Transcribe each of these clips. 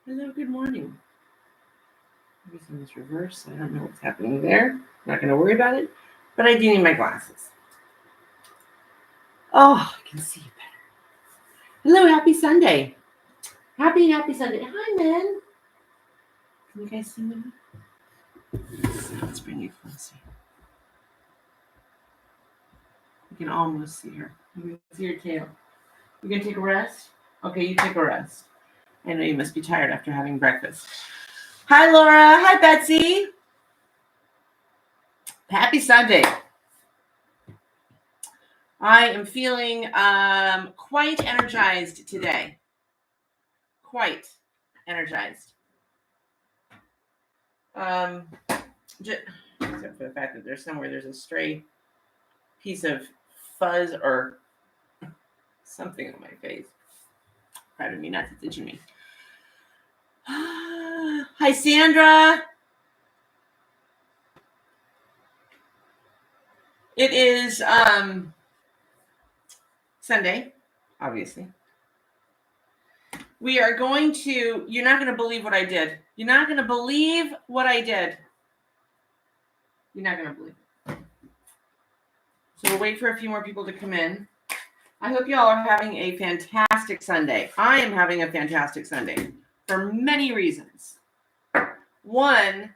Hello, good morning. Everything's reversed. I don't know what's happening there. I'm not going to worry about it, but I do need my glasses. Oh, I can see you better. Hello, happy Sunday. Happy Sunday. Hi, man. Can you guys see me? Let's bring you closer. You can almost see her. You can see her tail. You gonna take a rest? Okay, you take a rest. I know you must be tired after having breakfast. Hi, Laura. Hi, Betsy. Happy Sunday. I am feeling quite energized today. Quite energized. Except for the fact that there's a stray piece of fuzz or something on my face. Driving me nuts. It's itching me. Hi, Sandra. It is Sunday, obviously. We are going to, you're not going to believe what I did. You're not going to believe what I did. You're not going to believe it. So we'll wait for a few more people to come in. I hope you all are having a fantastic Sunday. I am having a fantastic Sunday for many reasons. One,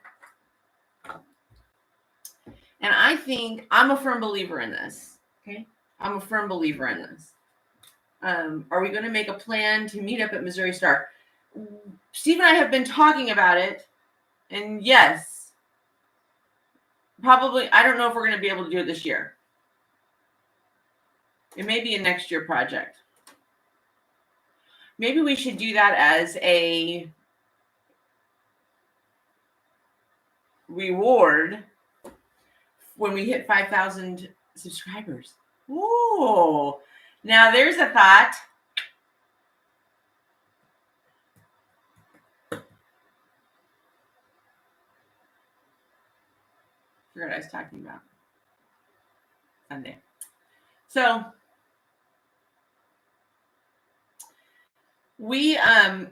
and I think I'm a firm believer in this. Okay. I'm a firm believer in this. Are we going to make a plan to meet up at Missouri Star? Steve and I have been talking about it. And yes, probably, I don't know if we're going to be able to do it this year. It may be a next year project. Maybe we should do that as a reward when we hit 5,000 subscribers. Ooh, now there's a thought. Forgot what I was talking about. Sunday. So we hi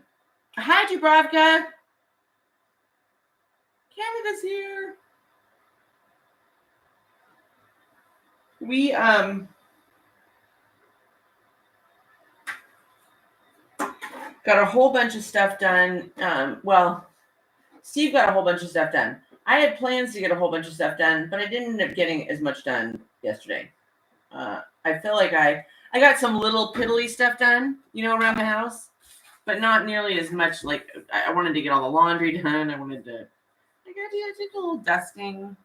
Dubravka. Canada's here. We got a whole bunch of stuff done. Well, Steve got a whole bunch of stuff done. I had plans to get a whole bunch of stuff done, but I didn't end up getting as much done yesterday. I feel like I got some little piddly stuff done, around the house, but not nearly as much. Like I wanted to get all the laundry done. I did a little dusting,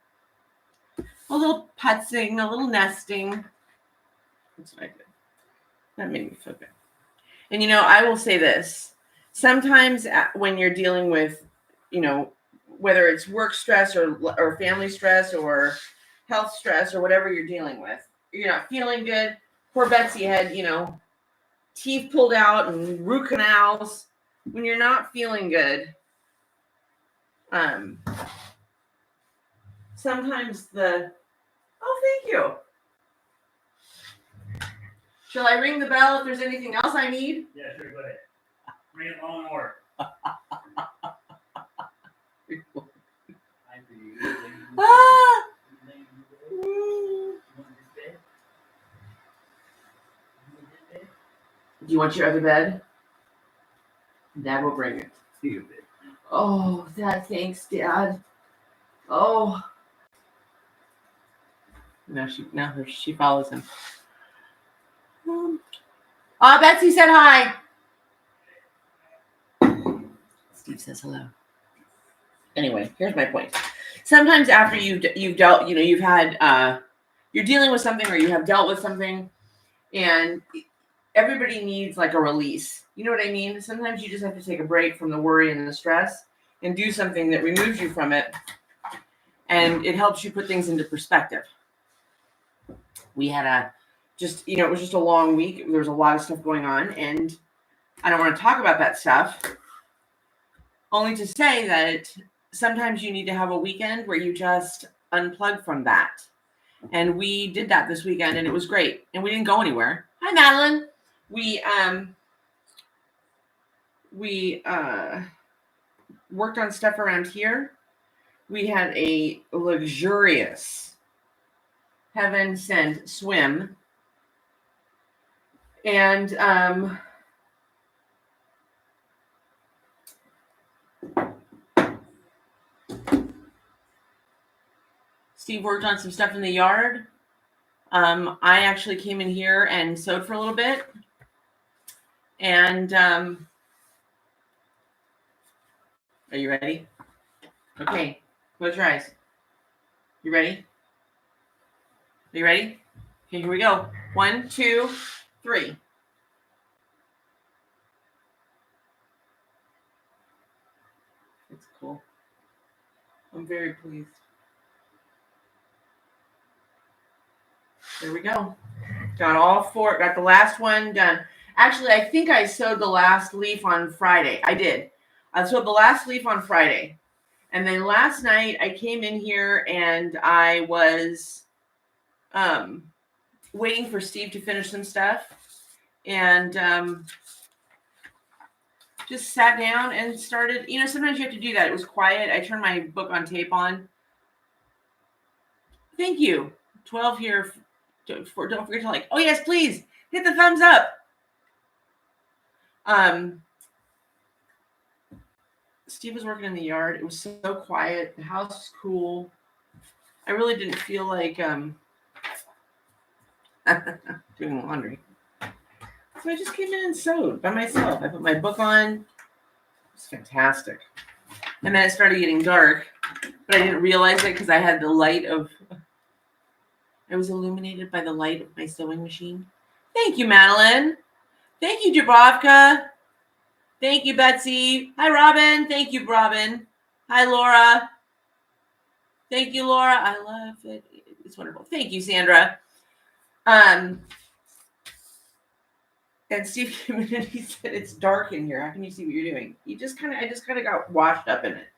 a little putzing, a little nesting. That's what I did. That made me feel good. And, I will say this. Sometimes when you're dealing with, whether it's work stress or family stress or health stress or whatever you're dealing with, you're not feeling good. Poor Betsy had, teeth pulled out and root canals. When you're not feeling good, sometimes oh, thank you. Shall I ring the bell if there's anything else I need? Yeah, sure, go ahead. Ring it long more. Do you want your other bed? Dad will bring it. Oh, Dad, thanks, Dad. Oh. Now she follows him. Betsy said hi. Steve says hello. Anyway, here's my point. Sometimes after you've dealt, you've had, you're dealing with something or you have dealt with something, and everybody needs like a release. You know what I mean? Sometimes you just have to take a break from the worry and the stress and do something that removes you from it, and it helps you put things into perspective. We had it was just a long week. There was a lot of stuff going on, and I don't want to talk about that stuff. Only to say that sometimes you need to have a weekend where you just unplug from that. And we did that this weekend, and it was great. And we didn't go anywhere. Hi, Madeline. We worked on stuff around here. We had a luxurious heaven sent swim. And Steve worked on some stuff in the yard. I actually came in here and sewed for a little bit. And are you ready? Okay, close your eyes. You ready? Are you ready? Okay, here we go. 1, 2, 3. It's cool. I'm very pleased. There we go. Got all 4. Got the last one done. Actually, I think I sewed the last leaf on Friday. I did. I sewed the last leaf on Friday. And then last night I came in here and I was waiting for Steve to finish some stuff. And just sat down and started. You know, sometimes you have to do that. It was quiet. I turned my book on tape on. Thank you. 12 here. Don't forget to like. Oh, yes, please. Hit the thumbs up. Steve was working in the yard. It was so quiet. The house was cool. I really didn't feel like doing laundry. So I just came in and sewed by myself. I put my book on. It was fantastic. And then it started getting dark, but I didn't realize it because I had the light of... I was illuminated by the light of my sewing machine. Thank you, Madeline. Thank you, Dubrovka. Thank you, Betsy. Hi, Robin. Thank you, Robin. Hi, Laura. Thank you, Laura. I love it. It's wonderful. Thank you, Sandra. And Steve came in and he said, "It's dark in here. How can you see what you're doing?" I just kind of got washed up in it.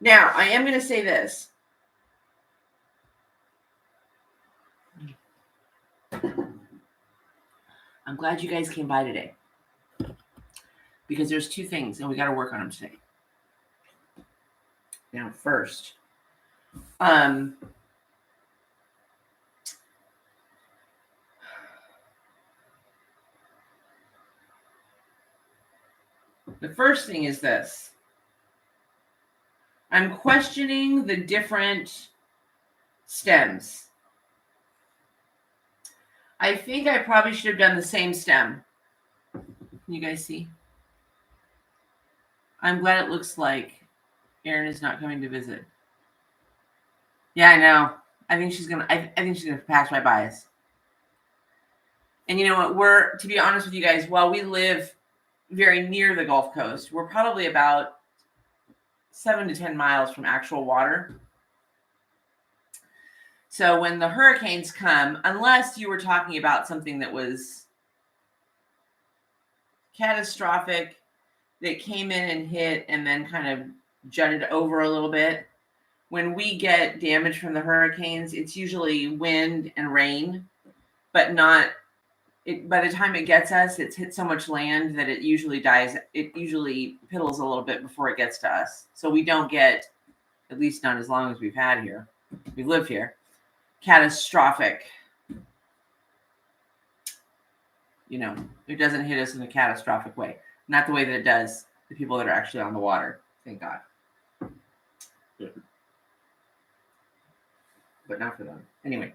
Now, I am going to say this. I'm glad you guys came by today because there's 2 things and we got to work on them today. Now, first, the first thing is this. I'm questioning the different stems. I think I probably should have done the same stem. Can you guys see? I'm glad it looks like Erin is not coming to visit. Yeah, I know. I think she's gonna pass my bias. And you know what? To be honest with you guys, while we live very near the Gulf Coast, we're probably about 7 to 10 miles from actual water. So when the hurricanes come, unless you were talking about something that was catastrophic, that came in and hit and then kind of jutted over a little bit, when we get damage from the hurricanes, it's usually wind and rain, but not... by the time it gets us, it's hit so much land that it usually dies. It usually piddles a little bit before it gets to us. So we don't get, at least not as long as we've had here, we've lived here, catastrophic. You know, it doesn't hit us in a catastrophic way. Not the way that it does the people that are actually on the water. Thank God. But not for them. Anyway.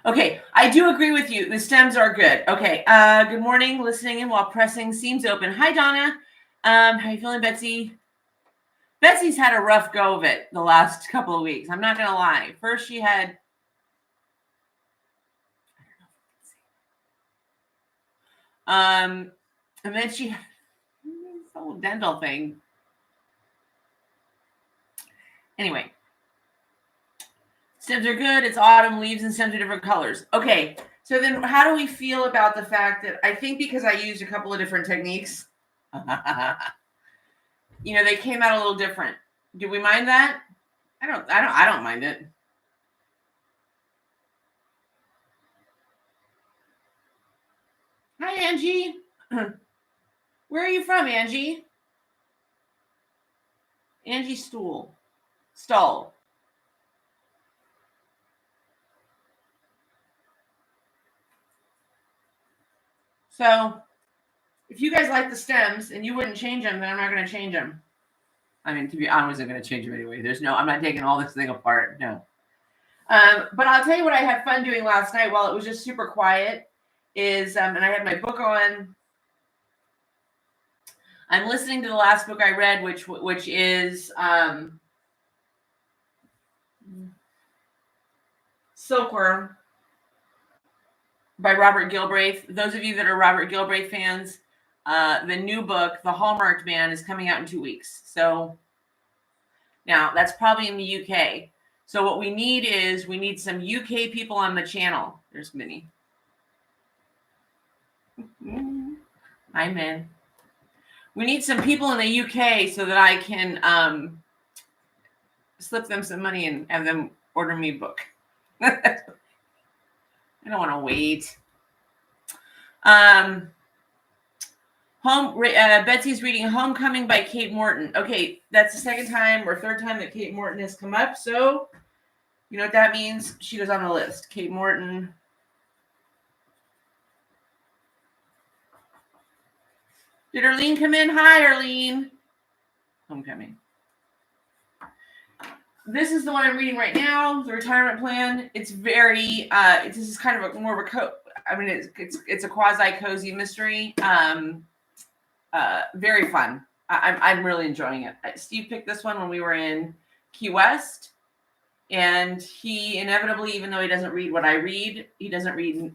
Okay, I do agree with you. The stems are good. Okay, good morning. Listening in while pressing seams open. Hi, Donna. How are you feeling, Betsy? Betsy's had a rough go of it the last couple of weeks. I'm not going to lie. First, she had... and then she had this whole dental thing. Anyway. Stems are good. It's autumn. Leaves and stems are different colors. Okay. So then how do we feel about the fact that I think because I used a couple of different techniques, you know, they came out a little different. Do we mind that? I don't mind it. Hi, Angie. Where are you from, Angie? Angie Stull. So if you guys like the stems and you wouldn't change them, then I'm not going to change them. I mean, I wasn't going to change them anyway. I'm not taking all this thing apart. No. But I'll tell you what I had fun doing last night while it was just super quiet is, and I had my book on. I'm listening to the last book I read, which is Silkworm by Robert Galbraith. Those of you that are Robert Galbraith fans, the new book, The Hallmarked Man, is coming out in 2 weeks. So now that's probably in the UK. So what we need some UK people on the channel. There's Minnie. I'm in. We need some people in the UK so that I can slip them some money and have them order me a book. I don't want to wait. Betsy's reading Homecoming by Kate Morton. Okay, that's the second time or third time that Kate Morton has come up. So you know what that means? She goes on the list. Kate Morton. Did Arlene come in? Hi, Arlene. Homecoming. This is the one I'm reading right now, The Retirement Plan. It's very, this is kind of more of a, it's a quasi-cozy mystery. Very fun. I'm really enjoying it. Steve picked this one when we were in Key West. And he inevitably, even though he doesn't read what I read, he doesn't read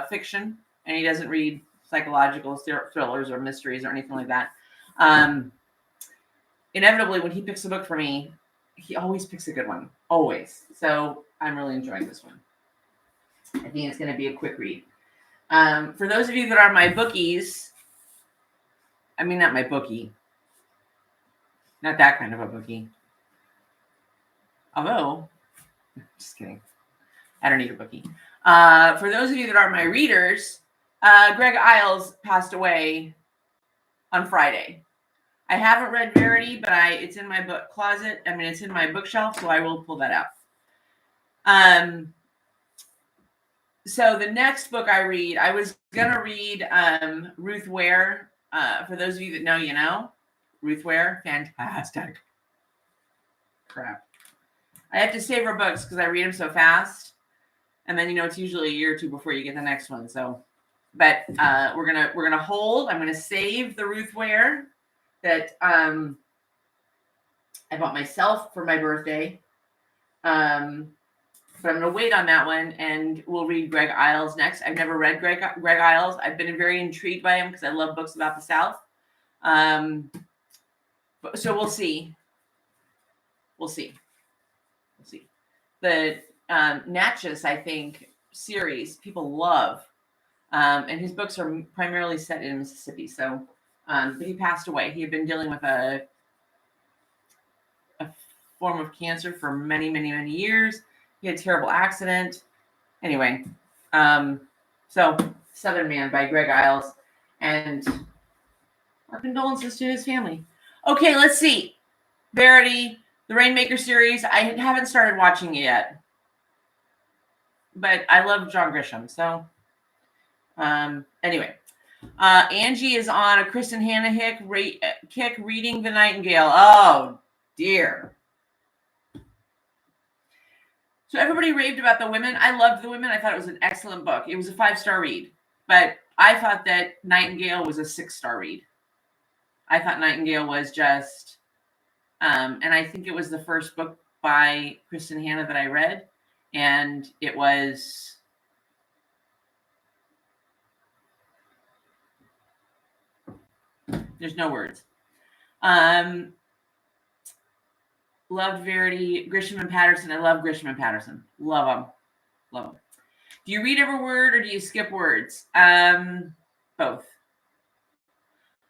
fiction. And he doesn't read psychological thrillers or mysteries or anything like that. Inevitably, when he picks a book for me, he always picks a good one. Always. So I'm really enjoying this one. I think it's going to be a quick read. For those of you that are my bookies, I mean, not my bookie. Not that kind of a bookie. Although, just kidding. I don't need a bookie. For those of you that are my readers, Greg Iles passed away on Friday. I haven't read Verity, but it's in my book closet. I mean, it's in my bookshelf, so I will pull that out. So the next book I read, I was going to read Ruth Ware. For those of you that know, you know. Ruth Ware, fantastic. Crap. I have to save her books because I read them so fast. And then, it's usually a year or two before you get the next one. So, but we're gonna hold. I'm gonna save the Ruth Ware that I bought myself for my birthday. But I'm gonna wait on that one, and we'll read Greg Iles next. I've never read Greg Iles. I've been very intrigued by him because I love books about the South. So we'll see. We'll see. The Natchez, I think, series people love, and his books are primarily set in Mississippi. So, but he passed away. He had been dealing with a form of cancer for many, many, many years. He had a terrible accident. Anyway, so Southern Man by Greg Iles, and our condolences to his family. Okay, let's see. Verity, the Rainmaker series. I haven't started watching it yet, but I love John Grisham. So, anyway, Angie is on a Kristen Hannah kick reading The Nightingale. Oh dear. So everybody raved about The Women. I loved The Women. I thought it was an excellent book. It was a 5-star read, but I thought that Nightingale was a 6-star read. I thought Nightingale was just, and I think it was the first book by Kristen Hannah that I read, and it was, there's no words. Loved Verity, Grisham and Patterson. I love Grisham and Patterson. Love them. Do you read every word or do you skip words? Both.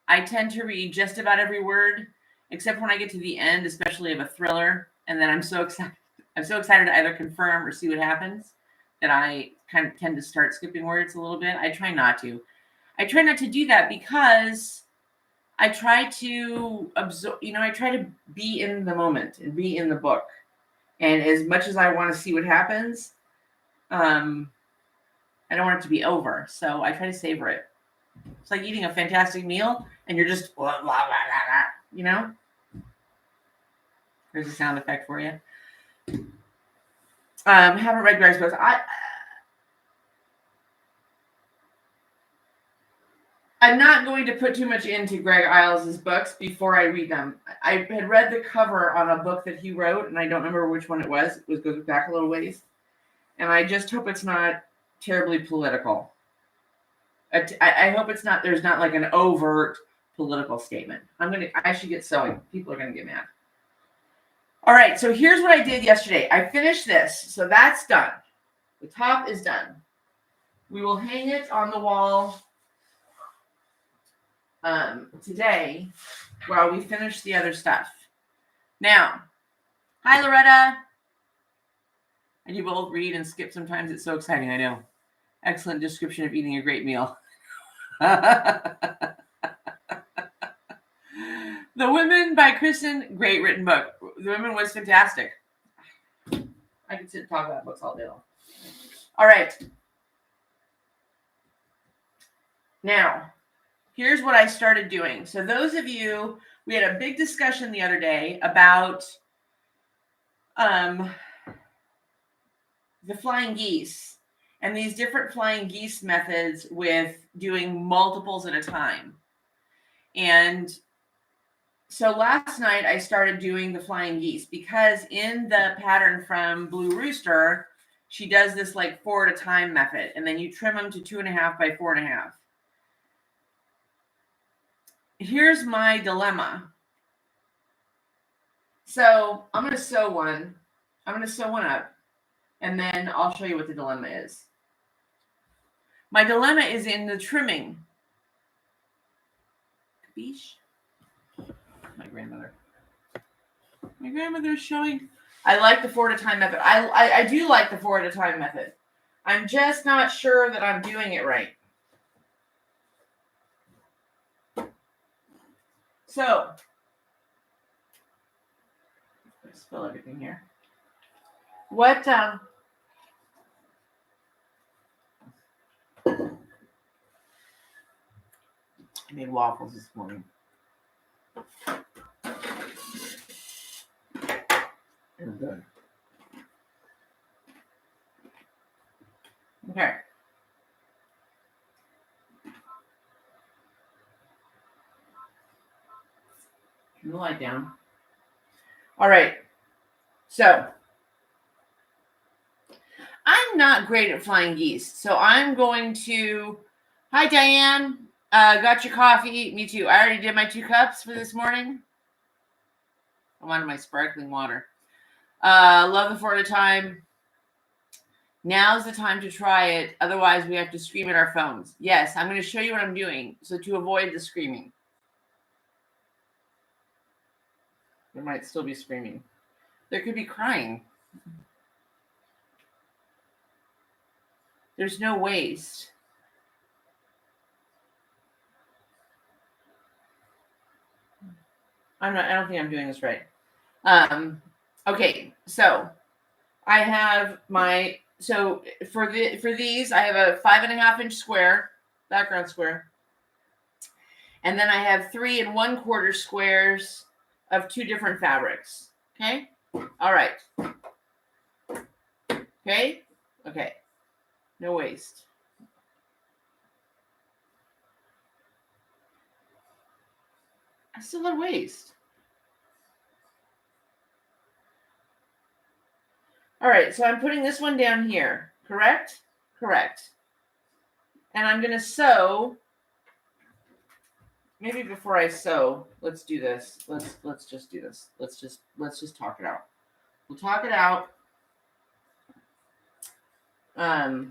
I tend to read just about every word, except when I get to the end, especially of a thriller, and then I'm so excited to either confirm or see what happens that I kind of tend to start skipping words a little bit. I try not to do that because I try to absorb, I try to be in the moment and be in the book. And as much as I want to see what happens, I don't want it to be over. So I try to savor it. It's like eating a fantastic meal and you're just blah, blah, blah, blah, There's a sound effect for you. Haven't read Greg's books. I'm not going to put too much into Greg Iles' books before I read them. I had read the cover on a book that he wrote, and I don't remember which one it was. It goes back a little ways. And I just hope it's not terribly political. I hope it's not, there's not like an overt political statement. I should get sewing. People are going to get mad. All right, so here's what I did yesterday. I finished this, so that's done. The top is done. We will hang it on the wall today while we finish the other stuff. Now, hi Loretta. I do both read and skip sometimes. It's so exciting, I know. Excellent description of eating a great meal. The Women by Kristen, great written book. The Women was fantastic. I could sit and talk about books all day long. All right. Now, here's what I started doing. So those of you, we had a big discussion the other day about the flying geese and these different flying geese methods with doing multiples at a time. And so last night I started doing the flying geese because in the pattern from Blue Rooster, she does this like 4 at a time method, and then you trim them to 2.5 by 4.5. Here's my dilemma. So I'm going to sew one. I'm going to sew one up, and then I'll show you what the dilemma is. My dilemma is in the trimming. Capiche? My grandmother. My grandmother's showing. I like the 4 at a time method. I do like the 4 at a time method. I'm just not sure that I'm doing it right. So, let's spill everything here. What, I made waffles this morning. They're good. Okay. Turn the light down. All right. So, I'm not great at flying geese. So I'm going to, hi Diane, got your coffee? Me too. I already did my 2 cups for this morning. I wanted my sparkling water. Love the 4 at a time. Now's the time to try it. Otherwise, we have to scream at our phones. Yes, I'm going to show you what I'm doing. So to avoid the screaming. There might still be screaming. There could be crying. There's no waste. I don't think I'm doing this right. Okay, so I have my, so for these, I have a 5.5 inch square, background square. And then I have 3 1/4 squares of 2 different fabrics. Okay. All right. Okay. Okay. No waste. I still have waste. All right, so I'm putting this one down here, correct? Correct. And I'm going to sew. Maybe before I sew, let's do this. Let's just do this. Let's just talk it out. We'll talk it out. I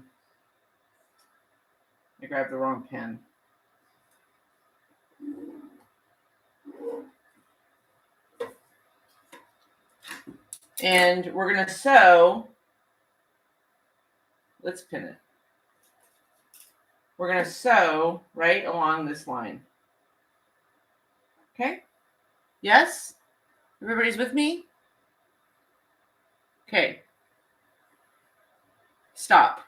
grabbed the wrong pen. And we're going to sew. Let's pin it. We're going to sew right along this line. Okay. Yes? Everybody's with me? Okay. Stop.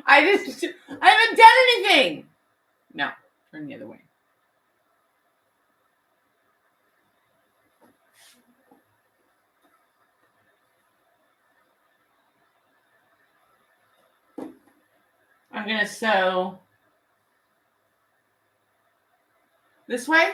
I haven't done anything. No, turn the other way. I'm going to sew this way.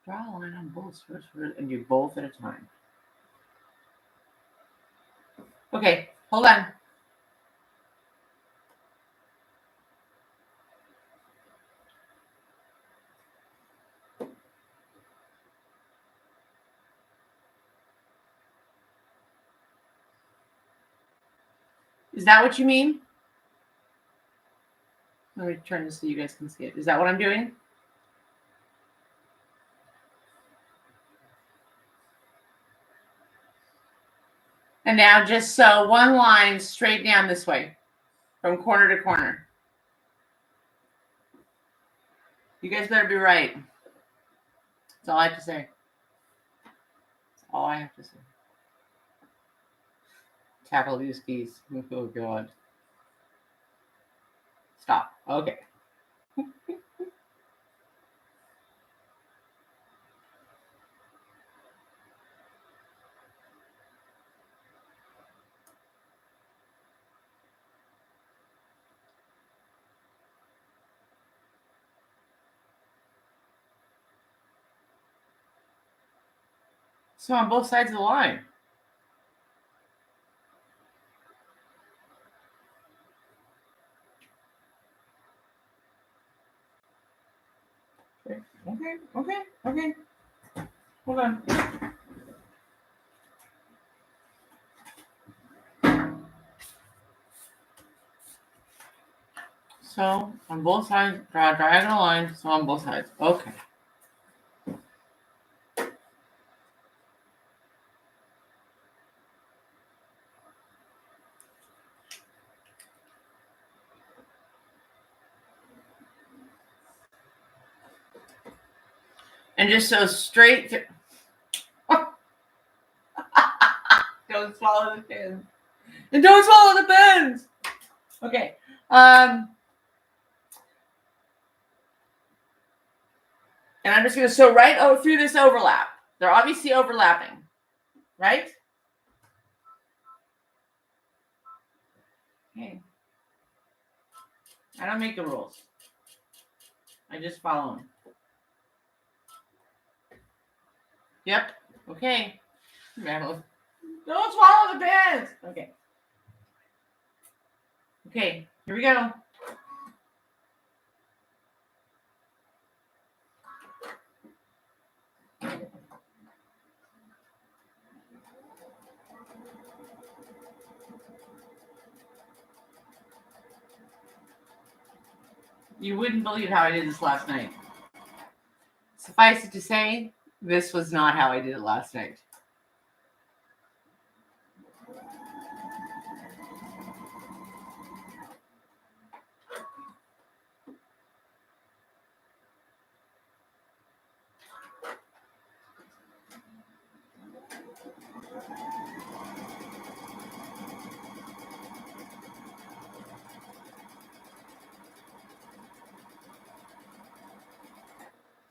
Draw a line on both first and do both at a time. Okay, hold on. Is that what you mean? Let me turn this so you guys can see it. Is that what I'm doing? And now just sew one line straight down this way from corner to corner. You guys better be right. That's all I have to say. That's all I have to say. Tackle these geese. Oh, God. Stop. Okay. So on both sides of the line. Okay. Hold on. So on both sides, draw a diagonal line. So on both sides. Okay. And just so straight. Don't swallow the pins. And don't swallow the pins. Okay. And I'm just going to sew right through this overlap. They're obviously overlapping, right? Okay. I don't make the rules. I just follow them. Yep. Okay. Don't swallow the pins. Okay. Okay. Here we go. You wouldn't believe how I did this last night. Suffice it to say, this was not how I did it last night.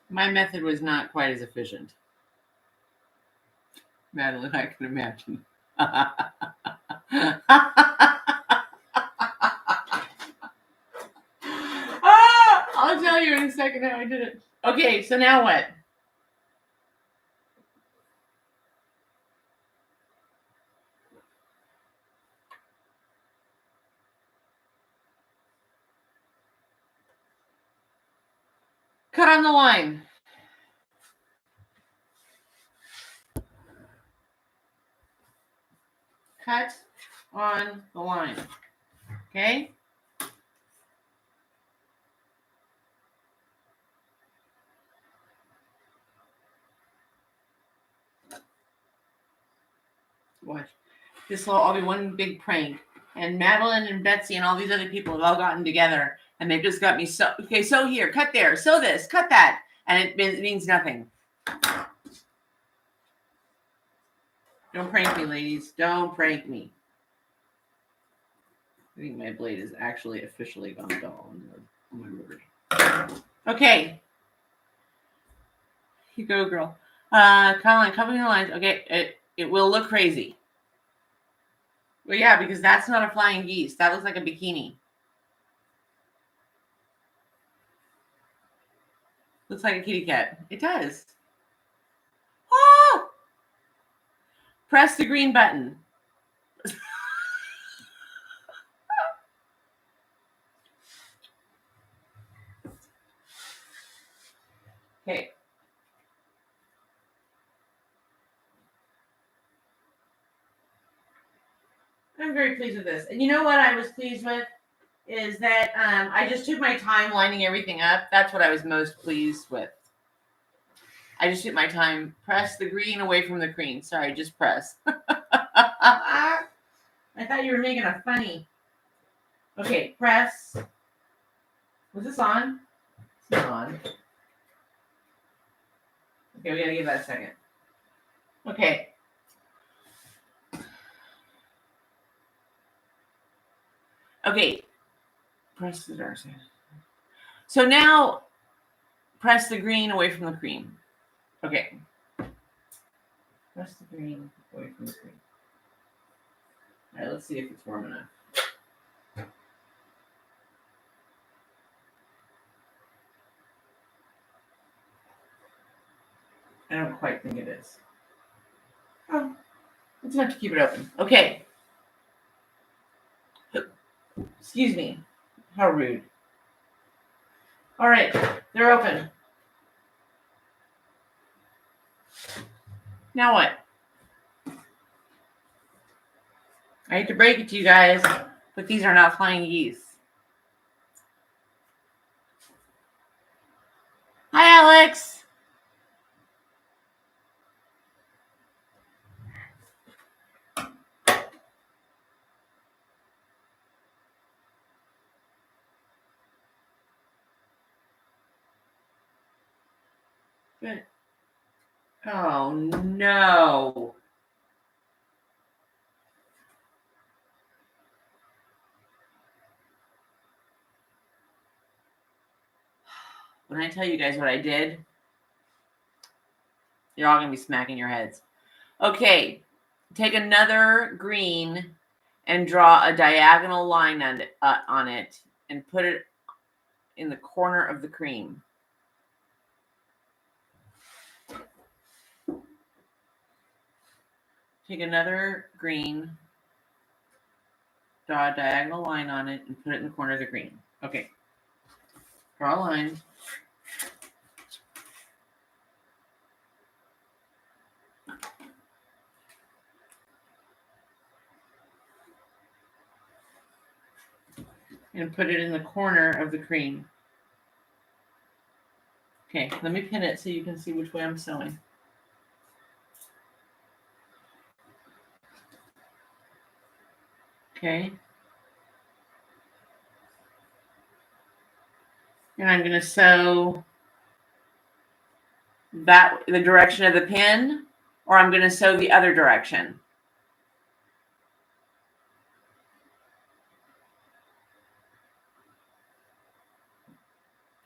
My method was not quite as efficient. Madeline, I can imagine. I'll tell you in a second how I did it. Okay, so now what? Cut on the line. cut on the line. Okay? What? This will all be one big prank. And Madeline and Betsy and all these other people have all gotten together and they've just got me so okay, sew here, cut there, sew this, cut that. And it means nothing. Don't prank me, ladies. Don't prank me. I think my blade is actually officially gone dull. Oh my word. Okay. You go, girl. Colin, covering the lines. Okay, it will look crazy. Well, yeah, because that's not a flying geese. That looks like a bikini. Looks like a kitty cat. It does. Oh! Press the green button. Okay. I'm very pleased with this. And you know what I was pleased with? Is that I just took my time lining everything up. That's what I was most pleased with. I just took my time. Press the green away from the cream. Sorry, just press. I thought you were making a funny. Okay, press. Was this on? It's not on. Okay, we gotta give that a second. Okay. Okay. Press the dark side. So now press the green away from the cream. Okay. Press the green away from the cream. All right, let's see if it's warm enough. I don't quite think it is. Oh, it's enough to keep it open. Okay. Excuse me. How rude. All right, they're open. Now what? I hate to break it to you guys, but these are not flying geese. Hi, Alex. Good. Oh, no. When I tell you guys what I did, you're all going to be smacking your heads. Okay, take another green and draw a diagonal line on it and put it in the corner of the cream. Take another green, draw a diagonal line on it, and put it in the corner of the green. Okay. Draw a line. And put it in the corner of the cream. Okay, let me pin it so you can see which way I'm sewing. Okay. And I'm going to sew that the direction of the pin, or I'm going to sew the other direction.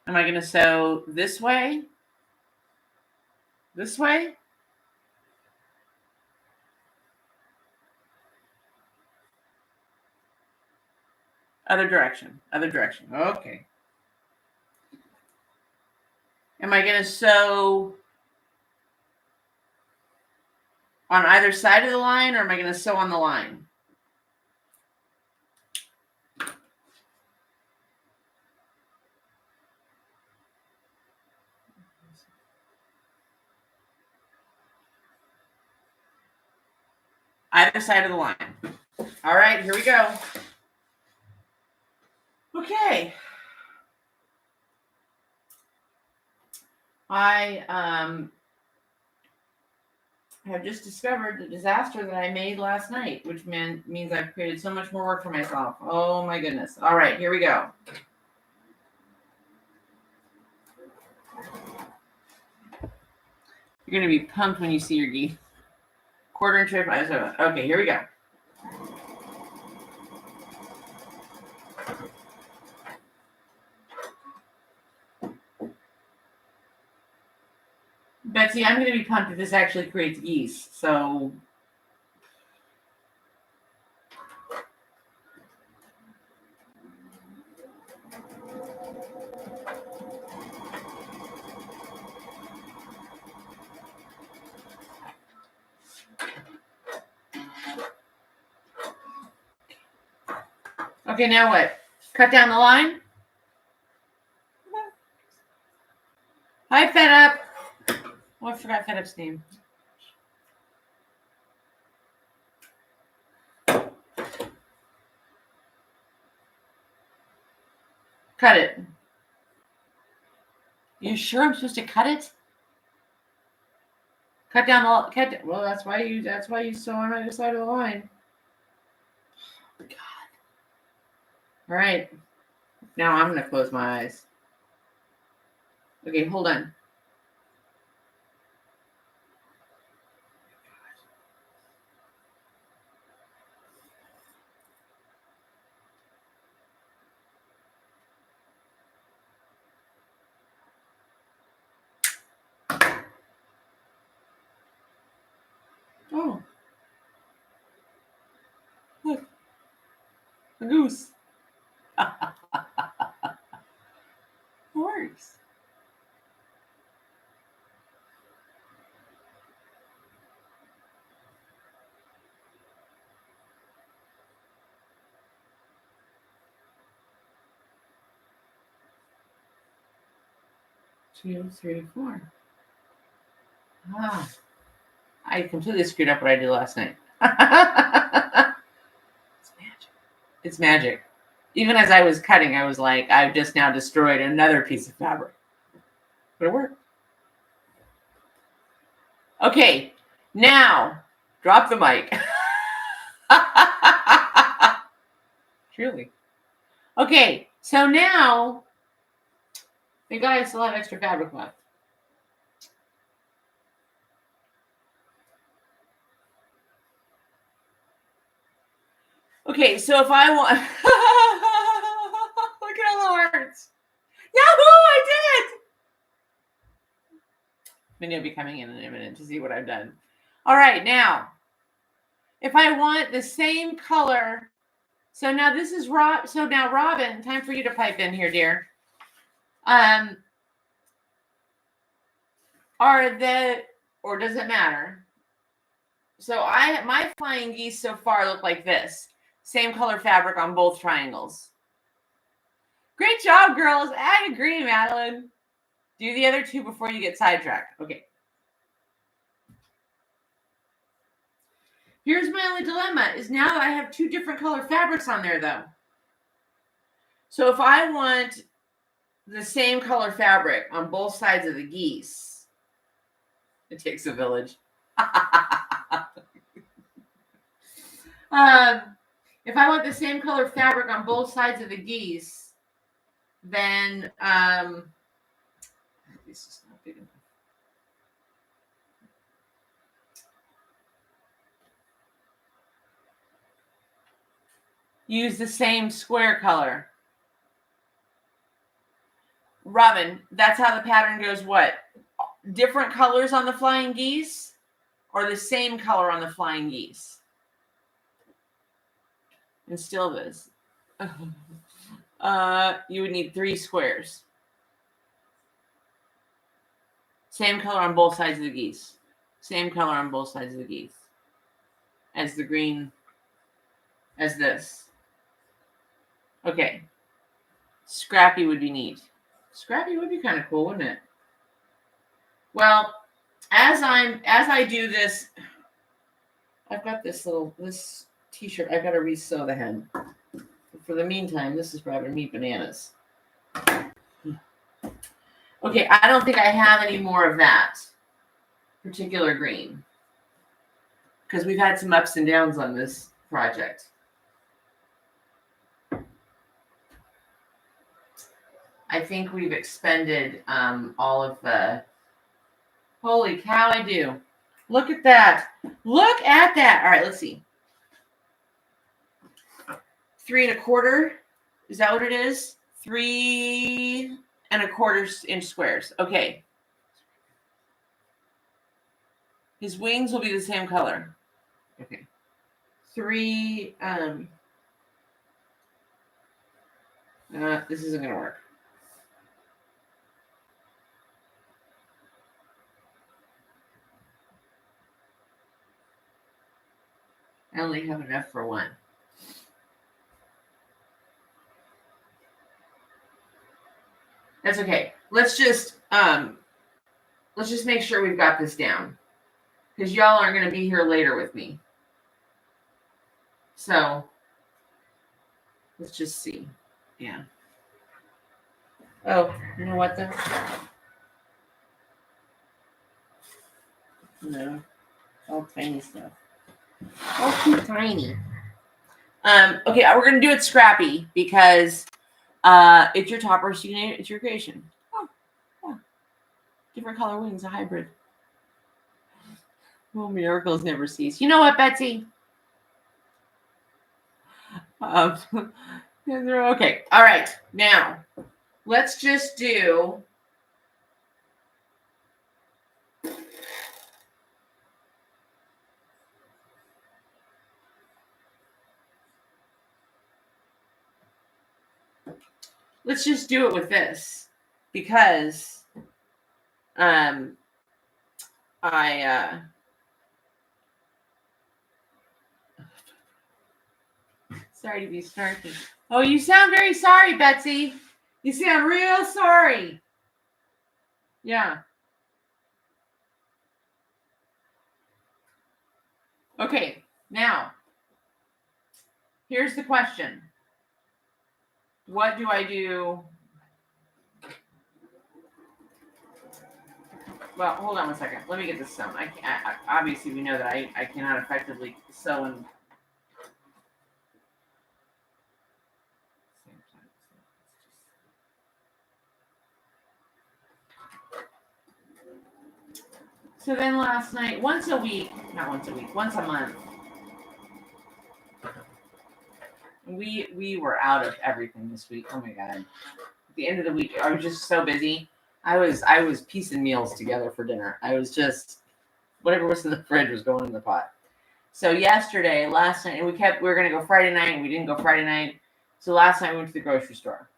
Am I going to sew this way? This way? Other direction. Other direction. Okay. Am I going to sew on either side of the line, or am I going to sew on the line? Either side of the line. All right, here we go. Okay. I have just discovered the disaster that I made last night, which means I've created so much more work for myself. Oh my goodness. All right, here we go. You're going to be pumped when you see your geese. 1/4 inch. Okay, here we go. Betsy, I'm going to be pumped if this actually creates geese. So okay, now what? Cut down the line? Hi, Fed Up. Oh, I forgot Fed Up's name. Cut it. You sure I'm supposed to cut it? Cut down the cut. Well, that's why you sew on either side of the line. Oh, God. All right. Now I'm gonna close my eyes. Okay, hold on. Oh, look, a goose. Works. Two, three, four. Ah, I completely screwed up what I did last night. It's magic. It's magic. Even as I was cutting, I was like, I've just now destroyed another piece of fabric. But it worked. Okay, now drop the mic. Truly. Okay, so now, thank God I still have extra fabric left. Okay, so if I want, look at all the words. Yahoo! I did it. Minnie will be coming in a minute to see what I've done. All right, now, if I want the same color, so now this is So now, Robin, time for you to pipe in here, dear. Or does it matter? So my flying geese so far look like this. Same color fabric on both triangles. Great job, girls. I agree, Madeline. Do the other two before you get sidetracked. Okay. Here's my only dilemma is now I have two different color fabrics on there, though. So if I want the same color fabric on both sides of the geese, it takes a village. If I want the same color fabric on both sides of the geese, then this is not big enough. Use the same square color. Robin, that's how the pattern goes. What? Different colors on the flying geese or the same color on the flying geese? And still this. You would need 3 squares. Same color on both sides of the geese. Same color on both sides of the geese. As the green, as this. Okay. Scrappy would be neat. Scrappy would be kind of cool, wouldn't it? Well, as I do this, I've got this t-shirt. I've got to re-sew the hem. For the meantime, this is probably meat bananas. Okay, I don't think I have any more of that particular green because we've had some ups and downs on this project. I think we've expended all of the. Holy cow, I do. Look at that. Look at that. All right, let's see. 3 1/4. Is that what it is? 3 1/4 inch squares. Okay. His wings will be the same color. Okay. 3. This isn't going to work. I only have enough for one. That's okay. Let's just make sure we've got this down. Because y'all aren't going to be here later with me. So let's just see. Yeah. Oh, you know what though? No. All tiny stuff. All too tiny. Okay, we're gonna do it scrappy because it's your topper, so it's your creation. Oh, yeah. Different color wings, a hybrid. Well, miracles never cease. You know what, Betsy? Okay. All right. Now, let's just do. Let's just do it with this because sorry to be snarky. Oh, you sound very sorry, Betsy. You sound real sorry. Yeah. Okay, now, here's the question. What do I do? Well, hold on one second. Let me get this sewn. I obviously, we know that I cannot effectively sew and so then last night, once a month, we were out of everything this week. Oh my God. At the end of the week, I was just so busy. I was piecing meals together for dinner. I was just, whatever was in the fridge was going in the pot. So last night, and we were going to go Friday night, and we didn't go Friday night. So last night we went to the grocery store.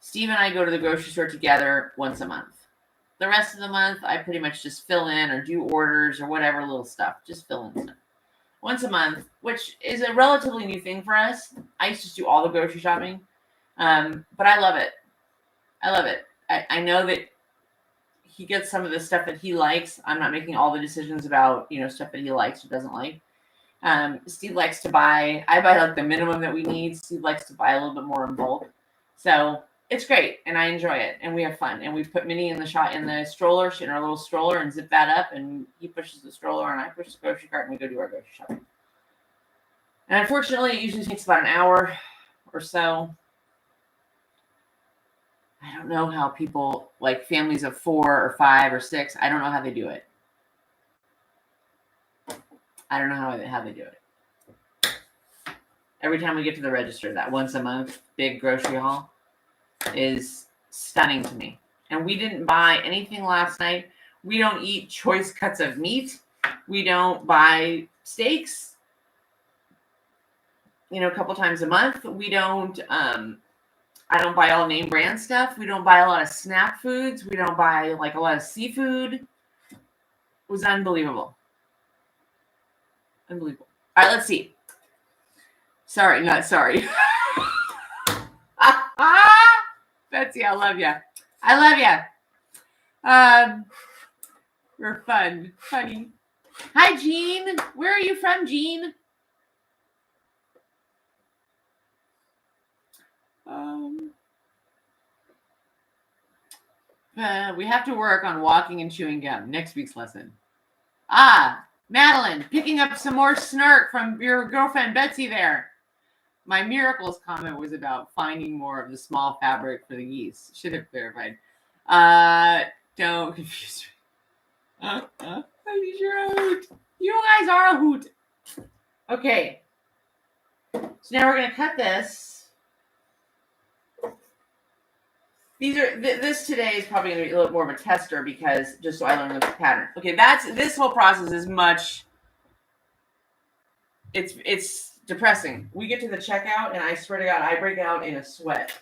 Steve and I go to the grocery store together once a month. The rest of the month, I pretty much just fill in or do orders or whatever little stuff. Just fill in stuff. Once a month, which is a relatively new thing for us. I used to do all the grocery shopping, but I love it. I know that he gets some of the stuff that he likes. I'm not making all the decisions about, stuff that he likes or doesn't like. Steve likes to buy. I buy like the minimum that we need. Steve likes to buy a little bit more in bulk. So it's great, and I enjoy it, and we have fun. And we put Minnie in the stroller, in our little stroller, and zip that up. And he pushes the stroller, and I push the grocery cart, and we go do our grocery shopping. And unfortunately, it usually takes about an hour or so. I don't know how people, like families of 4 or 5 or 6, I don't know how they do it. I don't know how they do it. Every time we get to the register, that once a month big grocery haul is stunning to me. And we didn't buy anything last night. We don't eat choice cuts of meat. We don't buy steaks, a couple times a month. We don't, I don't buy all name brand stuff. We don't buy a lot of snack foods. We don't buy like a lot of seafood. It was unbelievable. Unbelievable. All right, let's see. Sorry, not sorry. Betsy, I love you. I love you. We're fun, funny. Hi, Jean. Where are you from, Jean? We have to work on walking and chewing gum. Next week's lesson. Madeline, picking up some more snark from your girlfriend Betsy there. My miracles comment was about finding more of the small fabric for the geese. Should have clarified. Don't confuse me. You're a hoot. You guys are a hoot. Okay. So now we're going to cut this. This today is probably going to be a little more of a tester because just so I learn the pattern. Okay, this whole process is much. It's depressing. We get to the checkout and I swear to God, I break out in a sweat.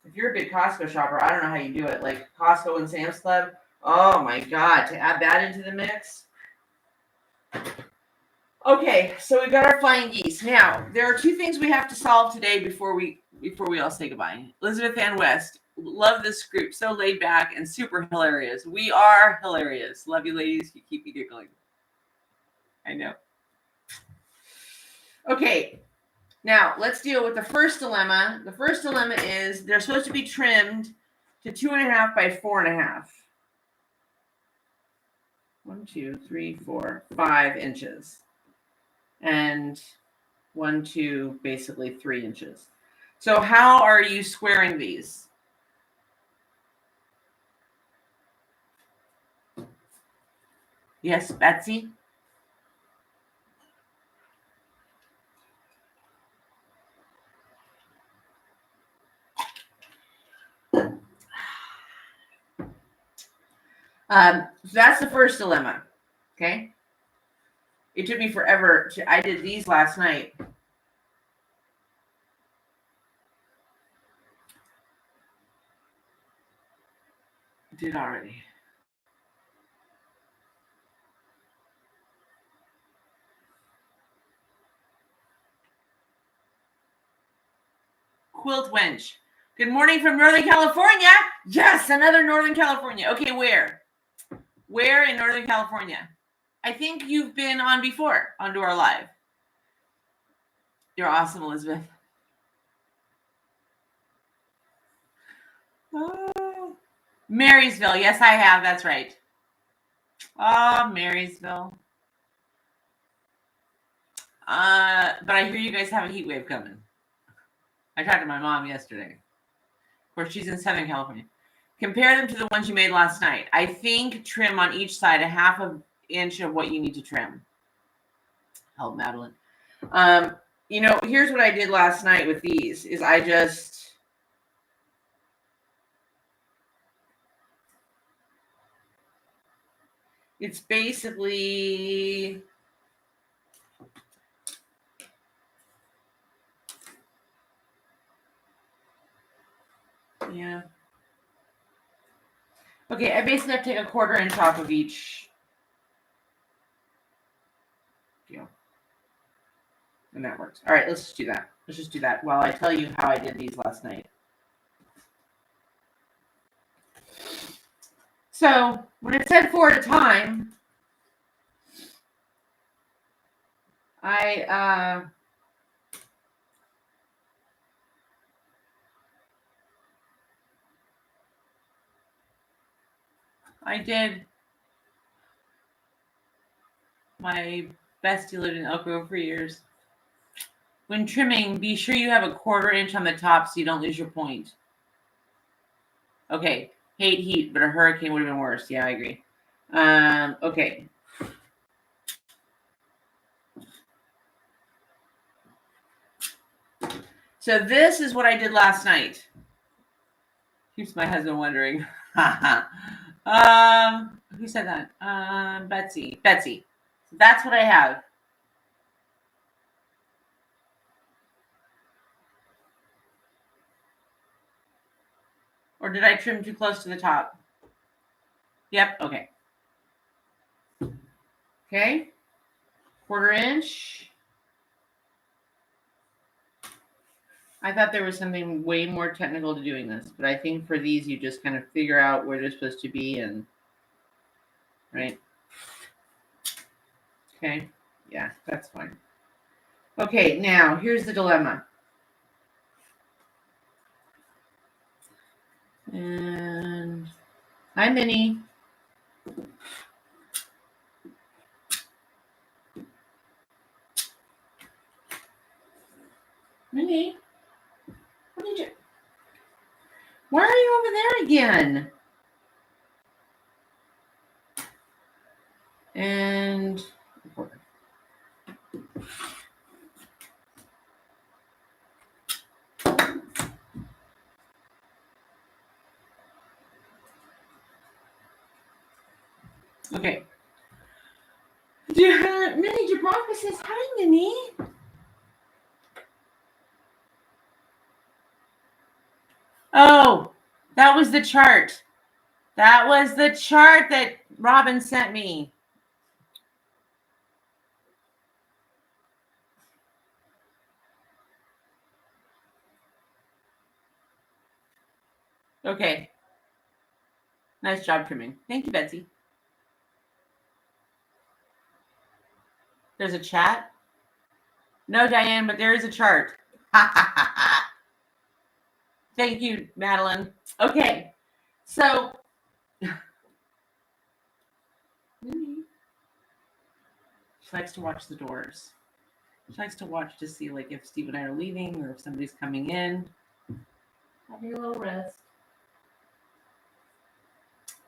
If you're a big Costco shopper, I don't know how you do it. Like Costco and Sam's Club. Oh my God, to add that into the mix. Okay, so we've got our flying geese. Now, there are two things we have to solve today before we all say goodbye. Elizabeth Ann West, love this group. So laid back and super hilarious. We are hilarious. Love you, ladies. You keep me giggling. I know. Okay, now let's deal with the first dilemma. The first dilemma is they're supposed to be trimmed to 2.5 by 4.5. 1, 2, 3, 4, 5 inches. And 1, 2, basically 3 inches. So how are you squaring these? Yes, Betsy? So that's the first dilemma, okay? It took me forever. I did these last night. I did already. Quilt wench. Good morning from Northern California. Yes, another Northern California. Okay, where? Where in Northern California? I think you've been on before, onto our live. You're awesome, Elizabeth. Oh. Marysville. Yes, I have. That's right. Oh, Marysville. But I hear you guys have a heat wave coming. I talked to my mom yesterday. Of course, she's in Southern California. Compare them to the ones you made last night. I think trim on each side 1/2 inch of what you need to trim. Help, Madeline. Here's what I did last night with these is I just it's basically yeah. Okay, I basically have to take a 1/4 inch off of each. And that works. All right, let's just do that. Let's just do that while I tell you how I did these last night. So when it said 4 at a time, I did my bestie lived in Elk Grove for years. When trimming, be sure you have a 1/4 inch on the top so you don't lose your point. Okay, hate heat, but a hurricane would have been worse. Yeah, I agree. Okay. So this is what I did last night. Keeps my husband wondering. Who said that? Betsy. Betsy. So that's what I have. Or did I trim too close to the top? Yep, okay. Okay. 1/4 inch. I thought there was something way more technical to doing this, but I think for these, you just kind of figure out where they're supposed to be and, right? Okay, yeah, that's fine. Okay, now here's the dilemma. And hi, Minnie. Minnie, what did you? Why are you over there again? And okay. Minnie Jabrocka says hi, Minnie. Oh, that was the chart. That was the chart that Robin sent me. Okay. Nice job trimming. Thank you, Betsy. There's a chat? No, Diane, but there is a chart. Thank you, Madeline. Okay. So she likes to watch the doors. She likes to watch to see like if Steve and I are leaving or if somebody's coming in. Having a little rest.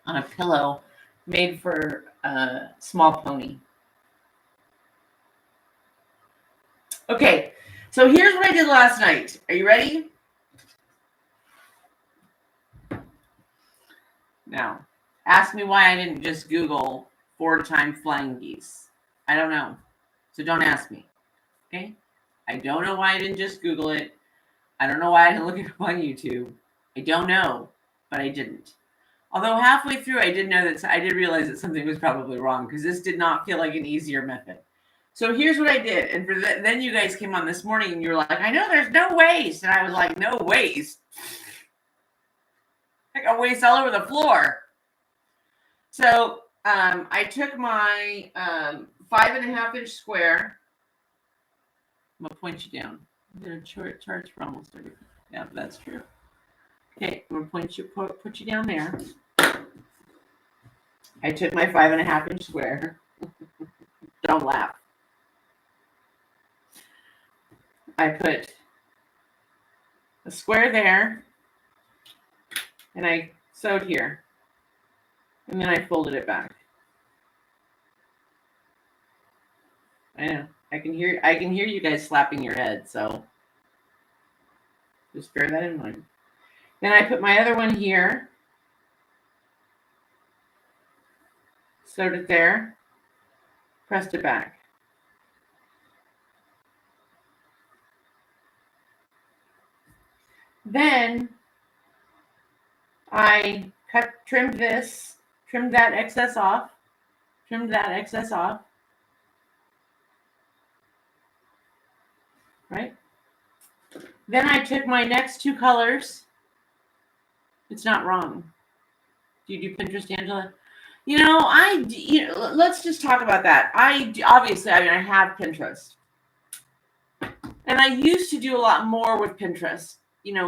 On a pillow made for a small pony. Okay, so here's what I did last night. Are you ready? Now, ask me why I didn't just Google 4-time flying geese. I don't know. So don't ask me. Okay? I don't know why I didn't just Google it. I don't know why I didn't look it up on YouTube. I don't know, but I didn't. Although halfway through, I did realize that something was probably wrong because this did not feel like an easier method. So here's what I did. And then you guys came on this morning and you were like, I know there's no waste. And I was like, no waste. I got waste all over the floor. So I took my 5.5-inch square. I'm going to point you down. The charts for almost everything. Yeah, that's true. Okay, I'm going to put you down there. I took my 5.5-inch square. Don't laugh. I put a square there, and I sewed here, and then I folded it back. I know. I can hear you guys slapping your head, so just bear that in mind. Then I put my other one here, sewed it there, pressed it back. Then I trimmed that excess off, right? Then I took my next two colors. It's not wrong. Do you do Pinterest, Angela? Let's just talk about that. I have Pinterest. And I used to do a lot more with Pinterest,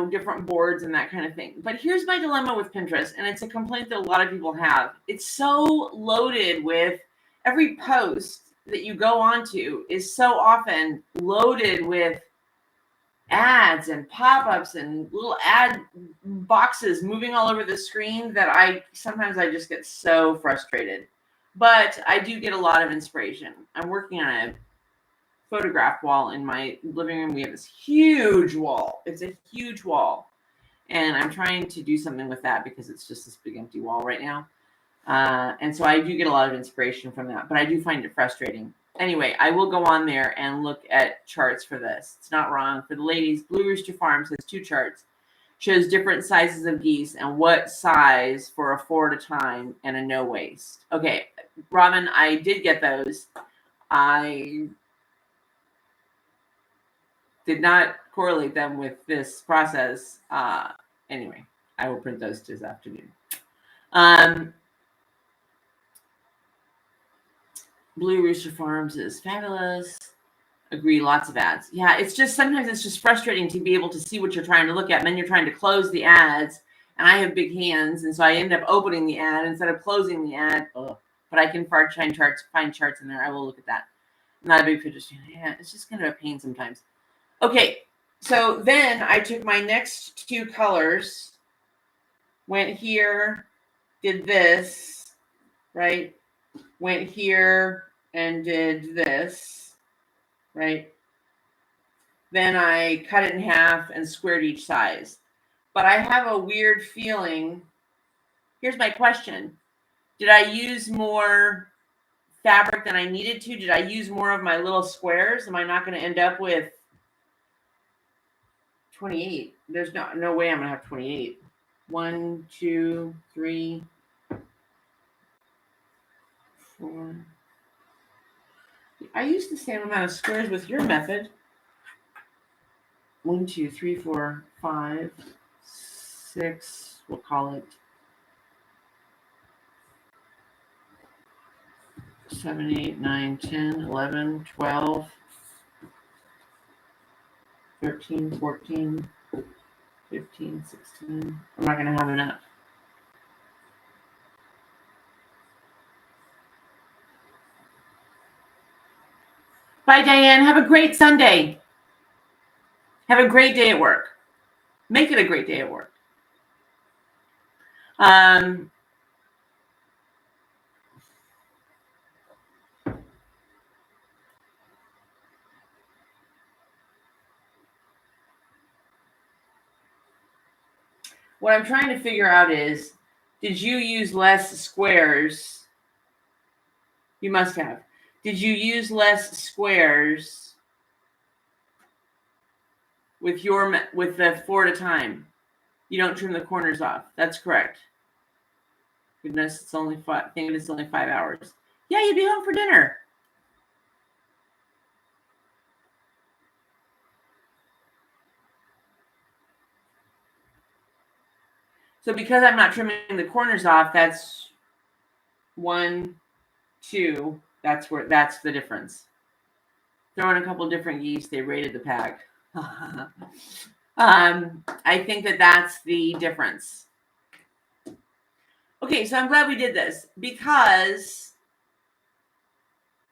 different boards and that kind of thing. But here's my dilemma with Pinterest, and it's a complaint that a lot of people have. It's so loaded with every post that you go onto is so often loaded with ads and pop-ups and little ad boxes moving all over the screen that sometimes I just get so frustrated. But I do get a lot of inspiration. I'm working on a photograph wall in my living room. We have this huge wall. It's a huge wall. And I'm trying to do something with that because it's just this big empty wall right now. And so I do get a lot of inspiration from that, but I do find it frustrating. Anyway, I will go on there and look at charts for this. It's not wrong. For the ladies, Blue Rooster Farms has 2 charts. Shows different sizes of geese and what size for a 4 at a time and a no waste. Okay, Robin, I did get those. I did not correlate them with this process. Anyway, I will print those this afternoon. Blue Rooster Farms is fabulous. Agree, lots of ads. Yeah, it's just sometimes it's just frustrating to be able to see what you're trying to look at, and then you're trying to close the ads. And I have big hands, and so I end up opening the ad instead of closing the ad. Ugh. But I can find charts in there. I will look at that. I'm not a big fidget spinner. Yeah, it's just kind of a pain sometimes. Okay, so then I took my next two colors, went here, did this, right? Went here and did this, right? Then I cut it in half and squared each size. But I have a weird feeling. Here's my question. Did I use more fabric than I needed to? Did I use more of my little squares? Am I not going to end up with 28? There's no way I'm going to have 28. 1, 2, 3, 4. I used the same amount of squares with your method. 1, 2, 3, 4, 5, 6. We'll call it 7, 8, 9, 10, 11, 12, 13, 14, 15, 16. I'm not going to have enough. Bye, Diane. Have a great Sunday. Have a great day at work. Make it a great day at work. What I'm trying to figure out is, did you use less squares? You must have. Did you use less squares with the 4 at a time? You don't trim the corners off. That's correct. Goodness, it's only 5. Thank goodness it's only 5 hours. Yeah, you'd be home for dinner. So because I'm not trimming the corners off, that's 1, 2. That's the difference. Throw in a couple different geese. They raided the pack. I think that's the difference. Okay, so I'm glad we did this because,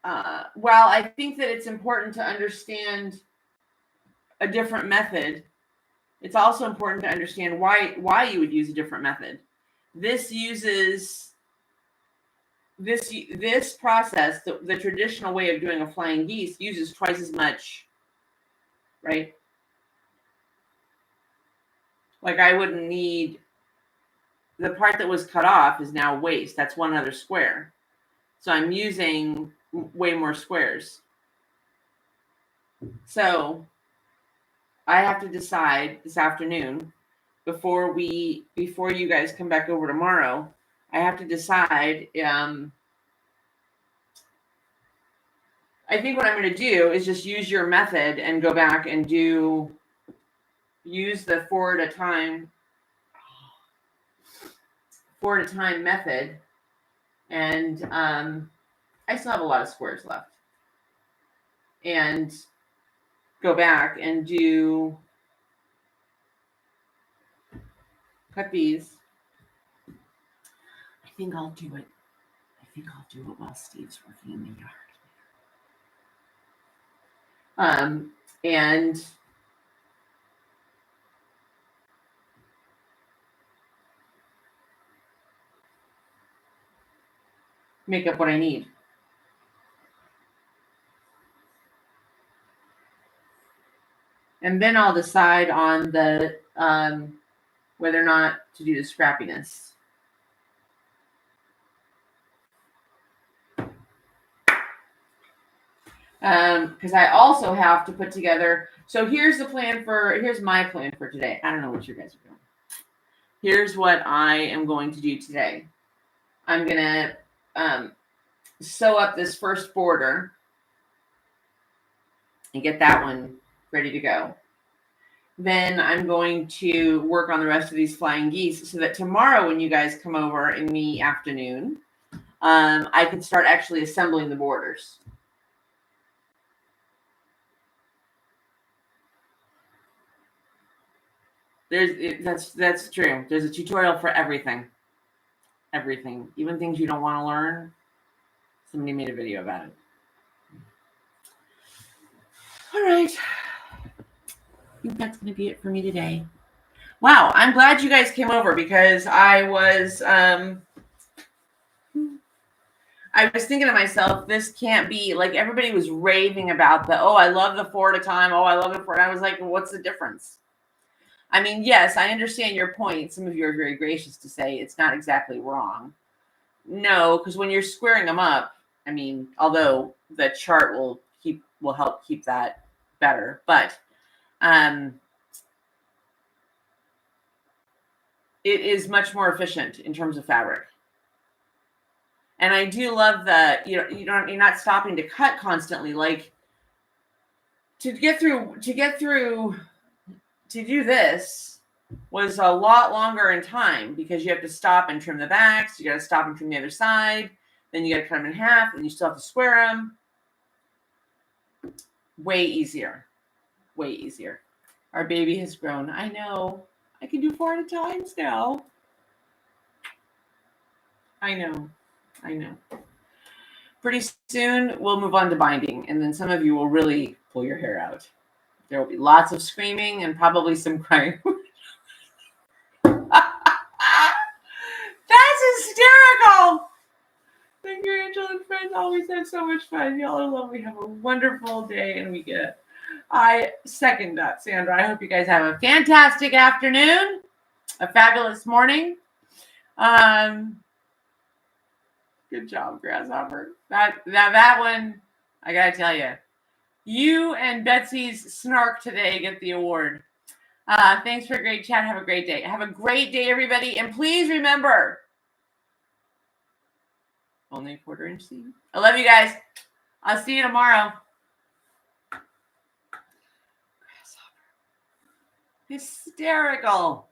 while I think that it's important to understand a different method, it's also important to understand why you would use a different method. This uses this process, the traditional way of doing a flying geese, uses twice as much, right? Like I wouldn't need, the part that was cut off is now waste. That's one other square. So I'm using way more squares. So I have to decide this afternoon before you guys come back over tomorrow. I have to decide. I think what I'm going to do is just use your method and go back and use the 4 at a time method. And I still have a lot of squares left. And go back and cut these. I think I'll do it while Steve's working in the yard. And make up what I need. And then I'll decide on the whether or not to do the scrappiness. Because I also have to put together. So here's my plan for today. I don't know what you guys are doing. Here's what I am going to do today. I'm gonna sew up this first border and get that one ready to go. then I'm going to work on the rest of these flying geese so that tomorrow when you guys come over in the afternoon, I can start actually assembling the borders. That's true. There's a tutorial for everything. Everything. Even things you don't want to learn. Somebody made a video about it. All right. I think that's going to be it for me today. Wow, I'm glad you guys came over because I was thinking to myself, this can't be like everybody was raving about I love the 4 at a time. Oh, I love the 4. And I was like, what's the difference? I mean, yes, I understand your point. Some of you are very gracious to say it's not exactly wrong. No, because when you're squaring them up, I mean, although the chart will help keep that better, but it is much more efficient in terms of fabric. And I do love that you're not stopping to cut constantly. Like to do this was a lot longer in time because you have to stop and trim the backs. You got to stop and trim the other side. Then you got to cut them in half, and you still have to square them. Way easier. Way easier. Our baby has grown. I know. I can do 4 at a time now. I know. Pretty soon, we'll move on to binding, and then some of you will really pull your hair out. There will be lots of screaming and probably some crying. That's hysterical! Thank you, Angela and friends. Always had so much fun. Y'all are lovely. Have a wonderful day and weekend. I second that, Sandra. I hope you guys have a fantastic afternoon, a fabulous morning. Good job, Grasshopper. That one, I gotta tell you, you and Betsy's snark today get the award. Thanks for a great chat. Have a great day. Have a great day, everybody. And please remember, only a 1/4 inch seam. I love you guys. I'll see you tomorrow. Grasshopper. Hysterical.